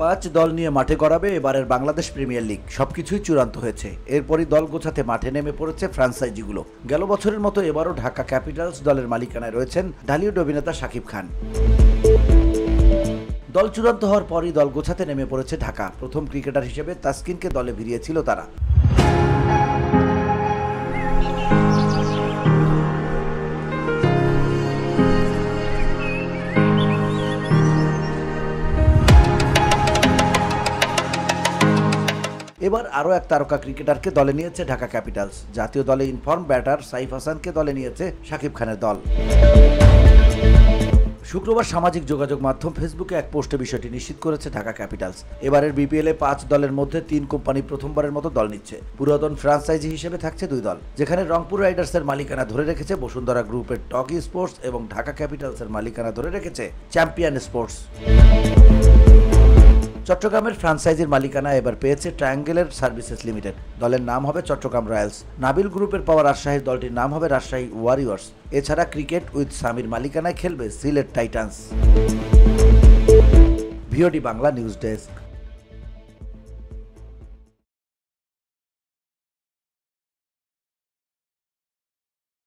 5 দল নিয়ে মাঠে গড়াবে এবারের বাংলাদেশ প্রিমিয়ার লিগ। সবকিছুই চূড়ান্ত হয়েছে। এরপরই দল গোছাতে মাঠে নেমে পড়েছে ফ্র্যাঞ্চাইজিগুলো। গেল বছরের মতো এবারও ঢাকা ক্যাপিটালস দলের মালিকানায় রয়েছেন ঢালিউড অভিনেতা শাকিব খান। দল চূড়ান্ত হওয়ার পরই দল গোছাতে নেমে পড়েছে ঢাকা। প্রথম ক্রিকেটার হিসেবে তাসকিনকে দলে ভিড়িয়েছিল তারা। এবার আরও এক তারকা ক্রিকেটারকে দলে নিয়েছে ঢাকা ক্যাপিটালস। জাতীয় দলে ইনফর্ম ব্যাটার সাইফ হাসানকে দলে নিয়েছে শাকিব খানের দল। শুক্রবার সামাজিক যোগাযোগ মাধ্যম ফেসবুকে এক পোস্টে বিষয়টি নিশ্চিত করেছে ঢাকা ক্যাপিটালস। এবারের বিপিএলে 5 দলের মধ্যে 3 কোম্পানি প্রথমবারের মতো দল নিচ্ছে। পুরাতন ফ্র্যাঞ্চাইজি হিসেবে থাকছে 2 দল, যেখানে রংপুর রাইডার্সের মালিকানা ধরে রেখেছে বসুন্ধরা গ্রুপের টকি স্পোর্টস এবং ঢাকা ক্যাপিটালসের মালিকানা ধরে রেখেছে চ্যাম্পিয়ন স্পোর্টস। চট্টগ্রামের ফ্র্যাঞ্চাইজির মালিকানা এবার পেয়েছে ট্রায়াঙ্গেলের সার্ভিসেস লিমিটেড। দলের নাম হবে চট্টগ্রাম রয়্যালস। নাবিল গ্রুপের পাওয়া রাজশাহীর দলটির নাম হবে রাজশাহী ওয়ারিয়র্স। এছাড়া ক্রিকেট উইথ সামির মালিকানায় খেলবে Sylhet Titans. VOD Bangla news desk.